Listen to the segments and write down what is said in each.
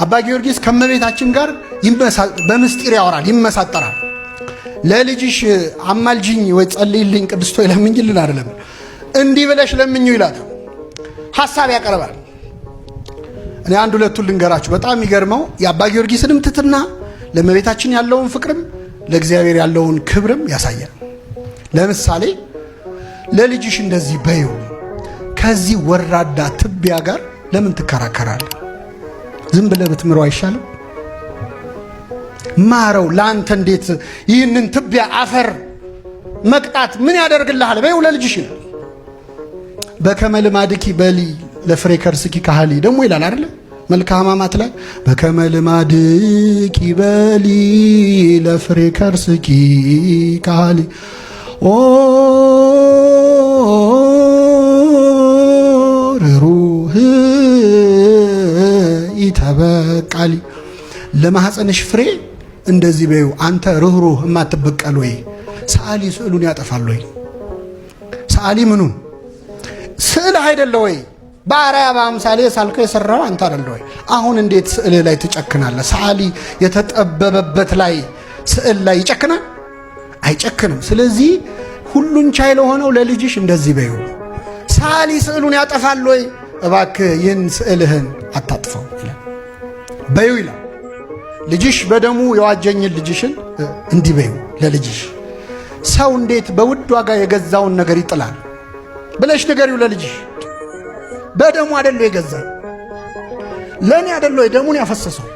አባ ጊዮርጊስ ከመቤታችን ጋር በምስጢር ያወራል፣ ይመሳጠራል። ለልጅሽ አማልጅኝ ወይ ጸልይልኝ ቅድስቶ ለምኝልን አይደለም፣ እንዲህ ብለሽ ለምኙ ይላል። ሐሳብ ያቀርባል። እኔ አንድ ሁለቱን ልንገራችሁ። በጣም የሚገርመው የአባ ጊዮርጊስንም ትሕትና ለመቤታችን ያለውን ፍቅርም ለእግዚአብሔር ያለውን ክብርም ያሳያል። ለምሳሌ ለልጅሽ እንደዚህ በይው፣ ከዚህ ወራዳ ትቢያ ጋር ለምን ትከራከራለህ? ዝም ብለህ ብትምረው አይሻልም? ማረው። ለአንተ እንዴት ይህንን ትቢያ አፈር መቅጣት ምን ያደርግልሃል? በይው ለልጅሽ። በከመ ልማድኪ በሊ ለፍሬ ከርስኪ ካህሊ ደግሞ ይላል አይደል? መልክአ ሕማማት ላይ በከመ ልማድኪ በሊ ለፍሬ ከርስኪ ካህሊ ኦ ሩህ ይተበቃሊ ለማህፀንሽ ፍሬ እንደዚህ በይው። አንተ ርህሩህ የማትበቀል ወይ ሰዓሊ ስዕሉን ያጠፋል ወይ? ሰዓሊ ምኑን ስዕል አይደለ ወይ? በአርአያ በአምሳሌ ሳልከው የሰራው አንተ አይደለ ወይ? አሁን እንዴት ስዕል ላይ ትጨክናለህ? ሰዓሊ የተጠበበበት ላይ ስዕል ላይ ይጨክናል? አይጨክንም። ስለዚህ ሁሉን ቻይ ለሆነው ለልጅሽ እንደዚህ በይው። ሰዓሊ ስዕሉን ያጠፋል ወይ? እባክህ ይህን ስዕልህን አታጥፈው ይላል። በይው ይላል። ልጅሽ በደሙ የዋጀኝን ልጅሽን እንዲህ በይው ለልጅሽ። ሰው እንዴት በውድ ዋጋ የገዛውን ነገር ይጥላል ብለሽ ንገሪው ለልጅሽ። በደሙ አይደለ የገዛው፣ ለኔ አይደለ ደሙን ያፈሰሰው።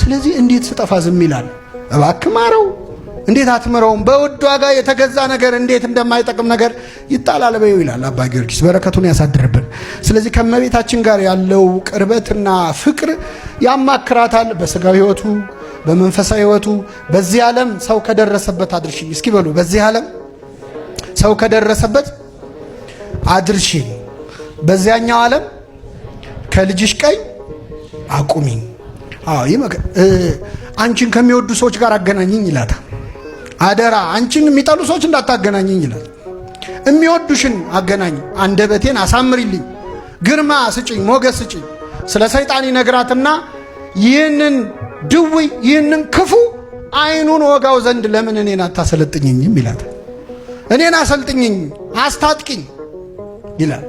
ስለዚህ እንዴት ስጠፋ ዝም ይላል? እባክህ ማረው። እንዴት አትምረውም? በውድ ዋጋ የተገዛ ነገር እንዴት እንደማይጠቅም ነገር ይጣላል በይው ይላል አባ ጊዮርጊስ። በረከቱን ያሳድርብን። ስለዚህ ከመቤታችን ጋር ያለው ቅርበትና ፍቅር ያማክራታል። በስጋዊ ሕይወቱ፣ በመንፈሳዊ ሕይወቱ። በዚህ ዓለም ሰው ከደረሰበት አድርሽኝ። እስኪ በሉ በዚህ ዓለም ሰው ከደረሰበት አድርሽኝ፣ በዚያኛው ዓለም ከልጅሽ ቀኝ አቁሚኝ። አንቺን ከሚወዱ ሰዎች ጋር አገናኝኝ ይላታል። አደራ አንቺን የሚጠሉ ሰዎች እንዳታገናኝኝ ይላል። የሚወዱሽን አገናኝ። አንደበቴን አሳምሪልኝ፣ ግርማ ስጭኝ፣ ሞገስ ስጭኝ። ስለ ሰይጣን ይነግራትና ይህንን ድውይ ይህንን ክፉ አይኑን ወጋው ዘንድ ለምን እኔን አታሰለጥኝኝም ይላታል። እኔን አሰልጥኝኝ፣ አስታጥቂኝ ይላል።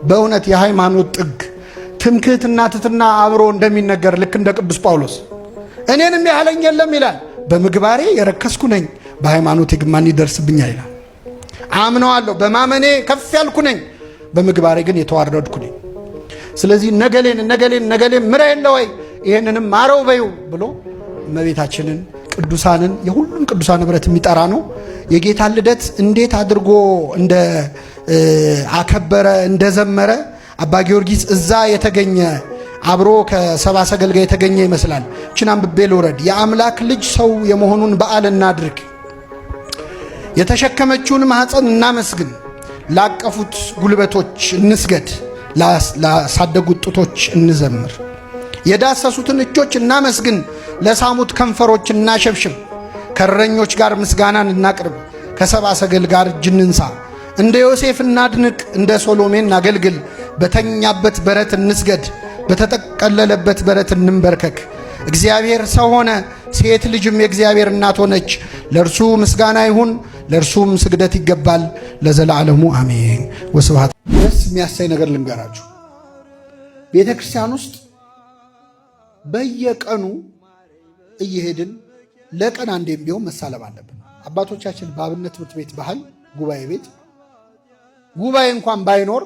በእውነት የሃይማኖት ጥግ ትምክህትና ትሕትና አብሮ እንደሚነገር ልክ እንደ ቅዱስ ጳውሎስ እኔንም ያህለኝ የለም ይላል። በምግባሬ የረከስኩ ነኝ፣ በሃይማኖቴ ግን ማን ይደርስብኛል ይላል። አምነዋለሁ፣ በማመኔ ከፍ ያልኩ ነኝ፣ በምግባሬ ግን የተዋረድኩ ነኝ። ስለዚህ ነገሌን ምራ የለ ወይ ይህንንም ማረው በይው ብሎ እመቤታችንን ቅዱሳንን የሁሉም ቅዱሳን ኅብረት የሚጠራ ነው። የጌታን ልደት እንዴት አድርጎ እንደ አከበረ እንደዘመረ አባ ጊዮርጊስ እዛ የተገኘ አብሮ ከሰባ ሰገል ጋር የተገኘ ይመስላል። እችን አንብቤ ልውረድ። የአምላክ ልጅ ሰው የመሆኑን በዓል እናድርግ፣ የተሸከመችውን ማኅፀን እናመስግን፣ ላቀፉት ጉልበቶች እንስገድ፣ ላሳደጉት ጡቶች እንዘምር፣ የዳሰሱትን እጆች እናመስግን፣ ለሳሙት ከንፈሮች እናሸብሽብ፣ ከእረኞች ጋር ምስጋናን እናቅርብ፣ ከሰባ ሰገል ጋር እጅ እንንሳ፣ እንደ ዮሴፍ እናድንቅ፣ እንደ ሶሎሜ እናገልግል፣ በተኛበት በረት እንስገድ፣ በተጠቀለለበት በረት እንንበርከክ። እግዚአብሔር ሰው ሆነ፣ ሴት ልጅም የእግዚአብሔር እናት ሆነች። ለእርሱ ምስጋና ይሁን፣ ለእርሱም ስግደት ይገባል፣ ለዘላለሙ አሜን። ወስብሐት። ደስ የሚያሳይ ነገር ልንገራችሁ። ቤተ ክርስቲያን ውስጥ በየቀኑ እየሄድን ለቀን አንዴም ቢሆን መሳለም አለብን። አባቶቻችን በአብነት ትምህርት ቤት ባህል ጉባኤ እንኳን ባይኖር፣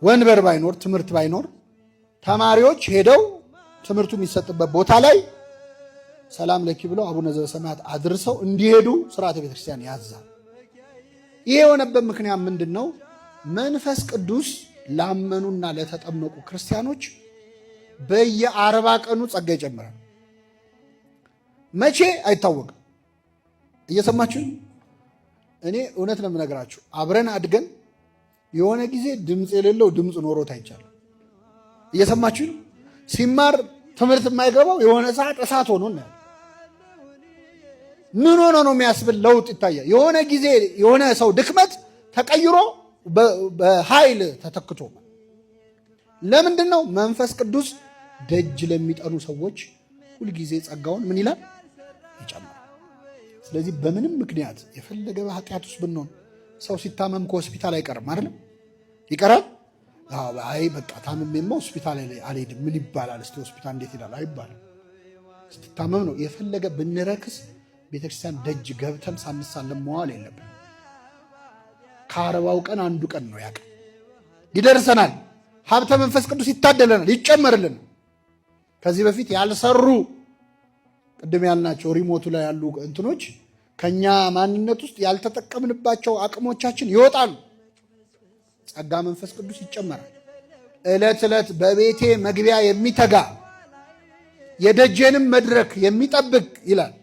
ወንበር ባይኖር፣ ትምህርት ባይኖር ተማሪዎች ሄደው ትምህርቱ የሚሰጥበት ቦታ ላይ ሰላም ለኪ ብለው አቡነ ዘበሰማያት አድርሰው እንዲሄዱ ስርዓተ ቤተክርስቲያን ያዛል። ይሄ የሆነበት ምክንያት ምንድን ነው? መንፈስ ቅዱስ ላመኑና ለተጠመቁ ክርስቲያኖች በየ40 ቀኑ ጸጋ ይጨምራል። መቼ አይታወቅም። እየሰማችሁ? እኔ እውነት ነው የምነግራችሁ። አብረን አድገን የሆነ ጊዜ ድምፅ የሌለው ድምፅ ኖሮት አይቻልም። እየሰማችሁ? ሲማር ትምህርት የማይገባው የሆነ ሰዓት እሳት ሆኖ ነው። ምን ሆኖ ነው የሚያስብል ለውጥ ይታያል። የሆነ ጊዜ የሆነ ሰው ድክመት ተቀይሮ በኃይል ተተክቶ። ለምንድን ነው? መንፈስ ቅዱስ ደጅ ለሚጠኑ ሰዎች ሁልጊዜ ጸጋውን ምን ይላል? ይጨምራል። ስለዚህ በምንም ምክንያት የፈለገ በኃጢአት ውስጥ ብንሆን ሰው ሲታመም ከሆስፒታል አይቀርም አይደለም? ይቀራል? አይ በቃ ታምሜማ ሆስፒታል አልሄድም ምን ይባላል? እስቲ ሆስፒታል እንዴት ይላል? አይባልም። ስትታመም ነው። የፈለገ ብንረክስ ቤተክርስቲያን ደጅ ገብተን ሳንሳለም መዋል የለብን። ከ40 ቀን አንዱ ቀን ነው ያቀ ይደርሰናል። ሀብተ መንፈስ ቅዱስ ይታደለናል፣ ይጨመርልን። ከዚህ በፊት ያልሰሩ ቅድም ያልናቸው ሪሞቱ ላይ ያሉ እንትኖች ከኛ ማንነት ውስጥ ያልተጠቀምንባቸው አቅሞቻችን ይወጣሉ። ጸጋ መንፈስ ቅዱስ ይጨመራል። ዕለት ዕለት በቤቴ መግቢያ የሚተጋ የደጄንም መድረክ የሚጠብቅ ይላል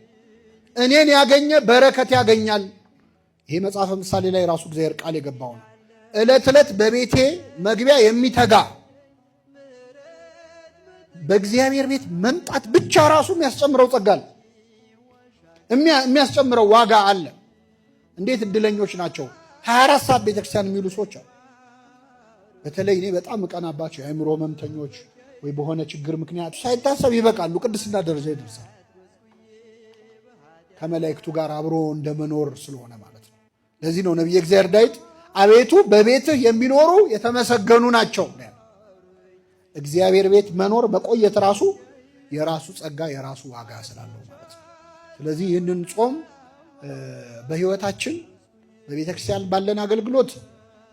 እኔን ያገኘ በረከት ያገኛል። ይሄ መጽሐፈ ምሳሌ ላይ ራሱ እግዚአብሔር ቃል የገባው ነው። ዕለት ዕለት በቤቴ መግቢያ የሚተጋ በእግዚአብሔር ቤት መምጣት ብቻ ራሱ የሚያስጨምረው ጸጋ አለ፣ የሚያስጨምረው ዋጋ አለ። እንዴት እድለኞች ናቸው 24 ሰዓት ቤተክርስቲያን የሚሉ ሰዎች አሉ። በተለይ እኔ በጣም እቀናባቸው የአእምሮ ህመምተኞች ወይ በሆነ ችግር ምክንያት ሳይታሰብ ይበቃሉ፣ ቅድስና ደረጃ ይደርሳል። ከመላእክቱ ጋር አብሮ እንደመኖር ስለሆነ ማለት ነው። ለዚህ ነው ነቢየ እግዚአብሔር ዳዊት አቤቱ በቤትህ የሚኖሩ የተመሰገኑ ናቸው። እግዚአብሔር ቤት መኖር መቆየት ራሱ የራሱ ጸጋ የራሱ ዋጋ ስላለው ማለት ነው። ስለዚህ ይህንን ጾም በህይወታችን በቤተክርስቲያን ባለን አገልግሎት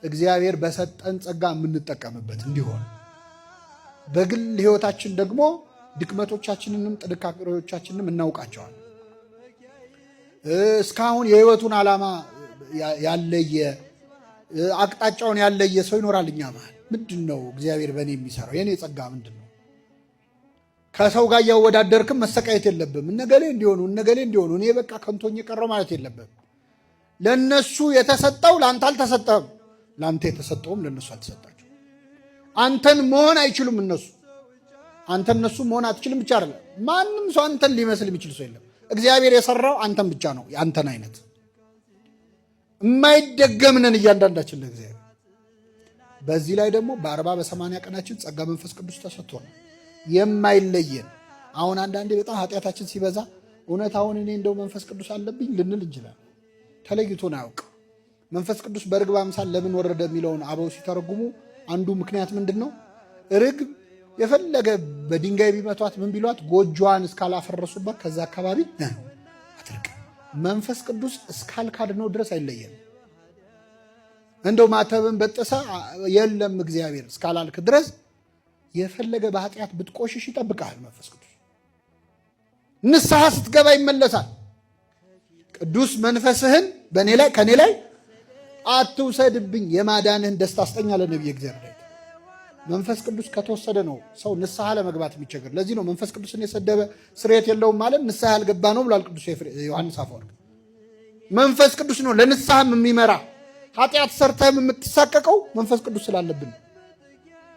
እግዚአብሔር በሰጠን ጸጋ የምንጠቀምበት እንዲሆን፣ በግል ህይወታችን ደግሞ ድክመቶቻችንንም ጥንካሬዎቻችንንም እናውቃቸዋለን። እስካሁን የህይወቱን ዓላማ ያለየ አቅጣጫውን ያለየ ሰው ይኖራል እኛ መሃል። ምንድን ነው እግዚአብሔር በእኔ የሚሰራው? የእኔ ጸጋ ምንድን ነው? ከሰው ጋር እያወዳደርክም መሰቃየት የለብም። እነገሌ እንዲሆኑ እነገሌ እንዲሆኑ እኔ በቃ ከንቶኝ የቀረው ማለት የለብም። ለእነሱ የተሰጠው ለአንተ አልተሰጠም፣ ለአንተ የተሰጠውም ለእነሱ አልተሰጣቸው። አንተን መሆን አይችሉም እነሱ፣ አንተ እነሱ መሆን አትችልም ብቻ አይደለም። ማንም ሰው አንተን ሊመስል የሚችል ሰው የለም። እግዚአብሔር የሰራው አንተን ብቻ ነው። የአንተን አይነት የማይደገምነን እያንዳንዳችን ለእግዚአብሔር። በዚህ ላይ ደግሞ በ40 በ80 ቀናችን ጸጋ መንፈስ ቅዱስ ተሰጥቶናል የማይለየን። አሁን አንዳንዴ በጣም ኃጢአታችን ሲበዛ እውነት አሁን እኔ እንደው መንፈስ ቅዱስ አለብኝ ልንል እንችላለን። ተለይቶን አያውቅ። መንፈስ ቅዱስ በርግብ አምሳል ለምን ወረደ የሚለውን አበው ሲተረጉሙ አንዱ ምክንያት ምንድን ነው? ርግብ የፈለገ በድንጋይ ቢመቷት ምን ቢሏት ጎጆዋን እስካላፈረሱበት ከዛ አካባቢ አትርቅ። መንፈስ ቅዱስ እስካልካድነው ድረስ አይለየን። እንደው ማተብን በጥሳ የለም እግዚአብሔር እስካላልክ ድረስ የፈለገ በኃጢአት ብትቆሽሽ ይጠብቃል መንፈስ ቅዱስ። ንስሐ ስትገባ ይመለሳል። ቅዱስ መንፈስህን በእኔ ላይ ከእኔ ላይ አትውሰድብኝ፣ የማዳንህን ደስታ አስጠኝ አለ ነቢየ እግዚአብሔር። መንፈስ ቅዱስ ከተወሰደ ነው ሰው ንስሐ ለመግባት የሚቸገር። ለዚህ ነው መንፈስ ቅዱስን የሰደበ ስርየት የለውም ማለት ንስሐ ያልገባ ነው ብሏል ቅዱስ ዮሐንስ አፈወርቅ። መንፈስ ቅዱስ ነው ለንስሐም የሚመራ። ኃጢአት ሰርተህም የምትሳቀቀው መንፈስ ቅዱስ ስላለብን።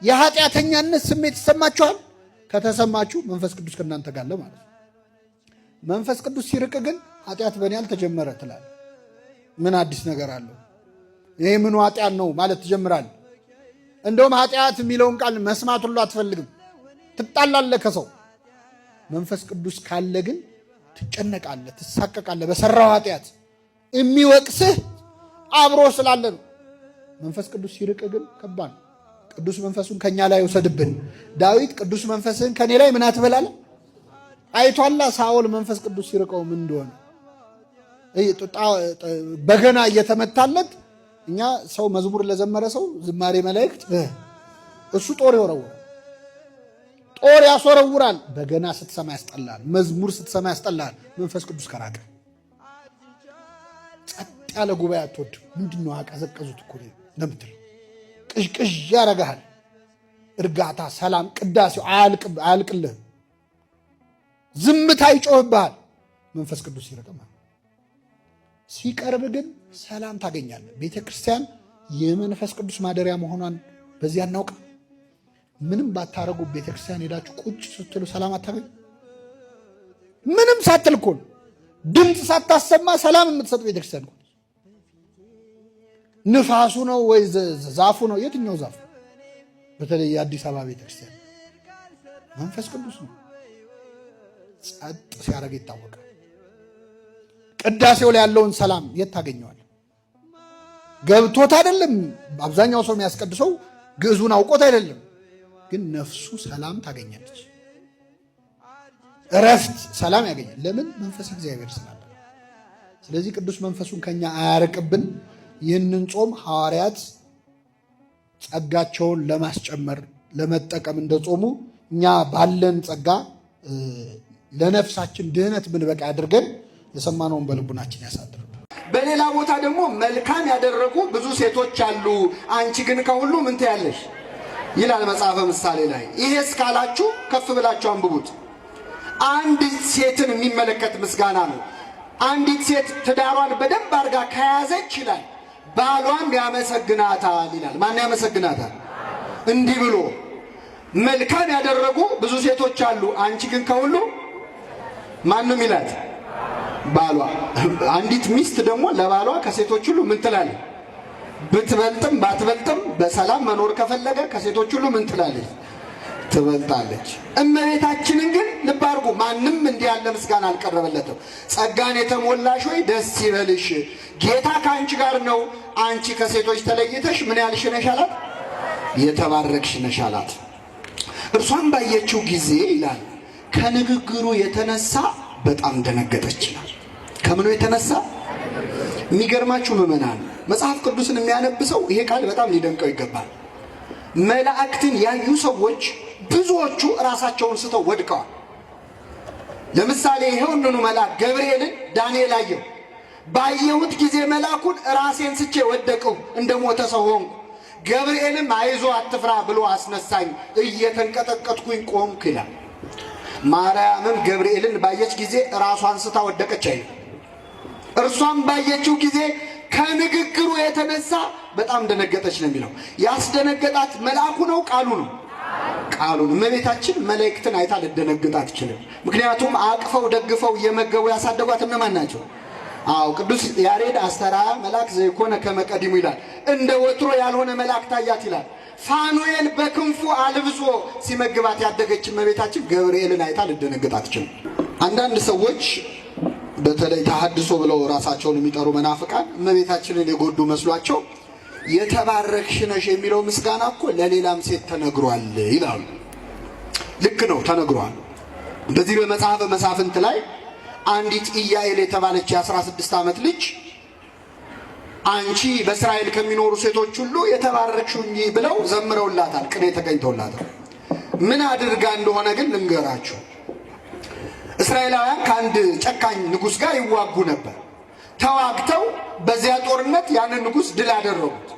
የኃጢአተኛነት ስሜት ይሰማችኋል? ከተሰማችሁ መንፈስ ቅዱስ ከእናንተ ጋር አለ ማለት ነው። መንፈስ ቅዱስ ሲርቅ ግን ኃጢአት በእኔ አልተጀመረ ትላለህ። ምን አዲስ ነገር አለው? ይሄ ምኑ ኃጢአት ነው ማለት ትጀምራለህ። እንደውም ኃጢአት የሚለውን ቃል መስማት ሁሉ አትፈልግም፣ ትጣላለህ ከሰው። መንፈስ ቅዱስ ካለ ግን ትጨነቃለህ፣ ትሳቀቃለህ። በሰራው ኃጢአት የሚወቅስህ አብሮ ስላለ ነው። መንፈስ ቅዱስ ሲርቅ ግን ከባድ ነው። ቅዱስ መንፈሱን ከኛ ላይ ይውሰድብን። ዳዊት ቅዱስ መንፈስህን ከኔ ላይ ምን አትበላለ አይቷላ። ሳኦል መንፈስ ቅዱስ ሲርቀው ምን እንደሆነ በገና እየተመታለት። እኛ ሰው መዝሙር ለዘመረ ሰው ዝማሬ መላእክት እሱ ጦር ይወረውራል፣ ጦር ያስወረውራል። በገና ስትሰማ ያስጠላል፣ መዝሙር ስትሰማ ያስጠላል። መንፈስ ቅዱስ ከራቀ ጸጥ ያለ ጉባኤ አትወድም። ምንድነው አቀዘቀዙት እኮ ለምትል ቅዥቅዥ ያረጋል። እርጋታ፣ ሰላም፣ ቅዳሴው አያልቅልህ። ዝምታ ይጮህብሃል። መንፈስ ቅዱስ ሲርቅማ ሲቀርብ ግን ሰላም ታገኛለህ። ቤተ ክርስቲያን የመንፈስ ቅዱስ ማደሪያ መሆኗን በዚያ እናውቅ። ምንም ባታረጉ ቤተ ክርስቲያን ሄዳችሁ ቁጭ ስትሉ ሰላም አታገኙ። ምንም ሳትል እኮ ድምፅ ሳታሰማ ሰላም የምትሰጥ ቤተ ክርስቲያን እኮ። ንፋሱ ነው ወይ ዛፉ ነው? የትኛው ዛፍ? በተለይ የአዲስ አበባ ቤተ ክርስቲያን መንፈስ ቅዱስ ነው። ጸጥ ሲያደርግ ይታወቃል። ቅዳሴው ላይ ያለውን ሰላም የት ታገኘዋል? ገብቶት አይደለም። አብዛኛው ሰው የሚያስቀድሰው ግዕዙን አውቆት አይደለም፣ ግን ነፍሱ ሰላም ታገኛለች። እረፍት፣ ሰላም ያገኛል። ለምን? መንፈስ እግዚአብሔር ስላለ። ስለዚህ ቅዱስ መንፈሱን ከኛ አያርቅብን። ይህንን ጾም ሐዋርያት ጸጋቸውን ለማስጨመር ለመጠቀም እንደጾሙ እኛ ባለን ጸጋ ለነፍሳችን ድህነት ብንበቃ አድርገን የሰማነውን በልቡናችን ያሳድር። በሌላ ቦታ ደግሞ መልካም ያደረጉ ብዙ ሴቶች አሉ፣ አንቺ ግን ከሁሉ ምን ትያለሽ ይላል መጽሐፈ ምሳሌ ላይ። ይሄስ ካላችሁ ከፍ ብላችሁ አንብቡት። አንዲት ሴትን የሚመለከት ምስጋና ነው። አንዲት ሴት ትዳሯን በደንብ አድርጋ ከያዘች ይላል ባሏም ያመሰግናታል ይላል። ማን ያመሰግናታል? እንዲህ ብሎ መልካም ያደረጉ ብዙ ሴቶች አሉ፣ አንቺ ግን ከሁሉ ማንም ይላት ባሏ። አንዲት ሚስት ደግሞ ለባሏ ከሴቶች ሁሉ ምን ትላለች? ብትበልጥም ባትበልጥም በሰላም መኖር ከፈለገ ከሴቶች ሁሉ ምን ትላለች? ትበልጣለች። እመቤታችንን ግን ልብ አድርጉ፣ ማንም እንዲህ ያለ ምስጋና አልቀረበለትም። ጸጋን የተሞላሽ ሆይ ደስ ይበልሽ፣ ጌታ ከአንቺ ጋር ነው፣ አንቺ ከሴቶች ተለይተሽ ምን ያልሽ ነሽ አላት? የተባረክሽ ነሽ አላት። እርሷን ባየችው ጊዜ ይላል ከንግግሩ የተነሳ በጣም ደነገጠች ይላል። ከምኑ የተነሳ? የሚገርማችሁ ምዕመናን፣ መጽሐፍ ቅዱስን የሚያነብሰው ይሄ ቃል በጣም ሊደንቀው ይገባል። መላእክትን ያዩ ሰዎች ብዙዎቹ ራሳቸውን ስተው ወድቀዋል። ለምሳሌ ይሄውንኑ መልአክ ገብርኤልን ዳንኤል አየው። ባየሁት ጊዜ መልአኩን ራሴን ስቼ ወደቅሁ፣ እንደ ሞተ ሰው ሆንኩ። ገብርኤልም አይዞ አትፍራ ብሎ አስነሳኝ፣ እየተንቀጠቀጥኩኝ ቆምኩ ይላል። ማርያምም ገብርኤልን ባየች ጊዜ ራሷን ስታ ወደቀች አይ። እርሷም ባየችው ጊዜ ከንግግሩ የተነሳ በጣም ደነገጠች ነው የሚለው። ያስደነገጣት መልአኩ ነው ቃሉ ነው? ቃሉ ነው። እመቤታችን መላእክትን አይታ ልደነግጥ አትችልም። ምክንያቱም አቅፈው ደግፈው እየመገቡ ያሳደጓት እነማን ናቸው? አዎ ቅዱስ ያሬድ አስተርአያ መልአክ ዘይኮነ ከመቀዲሙ ይላል። እንደ ወትሮ ያልሆነ መልአክ ታያት ይላል። ፋኑኤል በክንፉ አልብሶ ሲመግባት ያደገች እመቤታችን ገብርኤልን አይታ ልደነግጥ አትችልም። አንዳንድ ሰዎች በተለይ ተሐድሶ ብለው ራሳቸውን የሚጠሩ መናፍቃን እመቤታችንን የጎዱ መስሏቸው የተባረክሽ ነሽ የሚለው ምስጋና እኮ ለሌላም ሴት ተነግሯል ይላሉ። ልክ ነው፣ ተነግሯል። በዚህ በመጽሐፈ መሳፍንት ላይ አንዲት ኢያኤል የተባለች የ16 ዓመት ልጅ አንቺ በእስራኤል ከሚኖሩ ሴቶች ሁሉ የተባረክሽ ሁኚ ብለው ዘምረውላታል፣ ቅኔ ተገኝተውላታል። ምን አድርጋ እንደሆነ ግን ልንገራችሁ። እስራኤላውያን ከአንድ ጨካኝ ንጉሥ ጋር ይዋጉ ነበር። ተዋግተው በዚያ ጦርነት ያንን ንጉሥ ድል አደረጉት።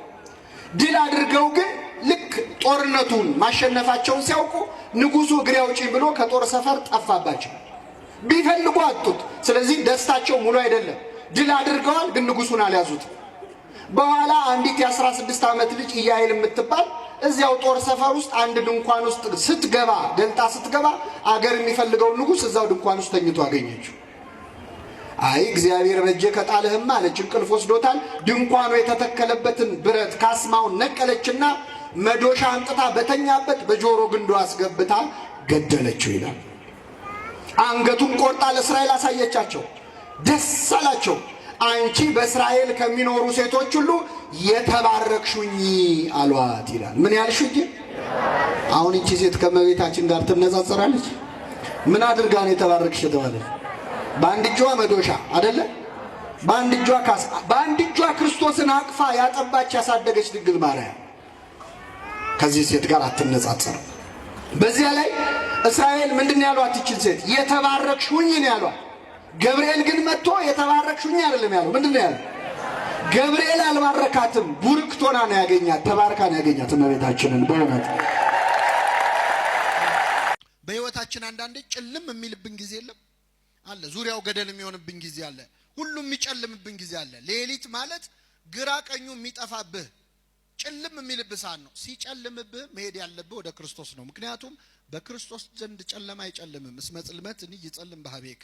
ድል አድርገው ግን ልክ ጦርነቱን ማሸነፋቸውን ሲያውቁ ንጉሡ እግሬ አውጪኝ ብሎ ከጦር ሰፈር ጠፋባቸው። ቢፈልጉ አጡት። ስለዚህ ደስታቸው ሙሉ አይደለም። ድል አድርገዋል፣ ግን ንጉሡን አልያዙት። በኋላ አንዲት የ16 ዓመት ልጅ ኢያኤል የምትባል እዚያው ጦር ሰፈር ውስጥ አንድ ድንኳን ውስጥ ስትገባ ገልጣ ስትገባ አገር የሚፈልገውን ንጉሥ እዛው ድንኳን ውስጥ ተኝቶ አገኘችው። አይ እግዚአብሔር በእጄ ከጣለህማ አለች። እንቅልፍ ወስዶታል። ድንኳኑ የተተከለበትን ብረት ካስማውን ነቀለችና መዶሻ አምጥታ በተኛበት በጆሮ ግንዱ አስገብታ ገደለችው ይላል። አንገቱን ቆርጣ ለእስራኤል አሳየቻቸው። ደስ አላቸው። አንቺ በእስራኤል ከሚኖሩ ሴቶች ሁሉ የተባረክሽ ሁኚ አሏት ይላል። ምን ያልሽ ሁኚ? አሁን እቺ ሴት ከመቤታችን ጋር ትነጻጸራለች? ምን አድርጋ ነው የተባረክሽ የተባለች? በአንድ እጇ መዶሻ አይደለ? በአንድ እጇ ካስ፣ በአንድ እጇ ክርስቶስን አቅፋ ያጠባች ያሳደገች ድንግል ማርያም ከዚህ ሴት ጋር አትነጻጸርም። በዚያ ላይ እስራኤል ምንድን ያሏት? ይችን ሴት የተባረክሽ ሁኚ ነው ያሏት። ገብርኤል ግን መጥቶ የተባረክሽ ሁኚ አይደለም ያለው። ምንድን ነው ያለው? ገብርኤል አልባረካትም፣ ቡርክት ሆና ነው ያገኛት፣ ተባርካ ነው ያገኛት እመቤታችንን። በእውነት በሕይወታችን አንዳንዴ ጭልም የሚልብን ጊዜ የለም አለ። ዙሪያው ገደል የሚሆንብን ጊዜ አለ። ሁሉም የሚጨልምብን ጊዜ አለ። ሌሊት ማለት ግራ ቀኙ የሚጠፋብህ ጭልም የሚልብህ ሰዓት ነው። ሲጨልምብህ መሄድ ያለብህ ወደ ክርስቶስ ነው። ምክንያቱም በክርስቶስ ዘንድ ጨለማ አይጨልምም። እስመ ጽልመትኒ ይጸልም በኀቤከ።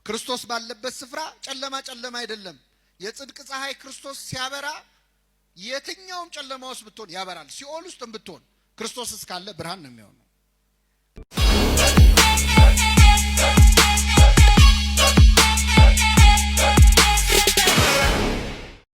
ክርስቶስ ባለበት ስፍራ ጨለማ ጨለማ አይደለም። የጽድቅ ፀሐይ ክርስቶስ ሲያበራ የትኛውም ጨለማ ውስጥ ብትሆን ያበራል። ሲኦል ውስጥ ብትሆን ክርስቶስ እስካለ ብርሃን ነው የሚሆነው።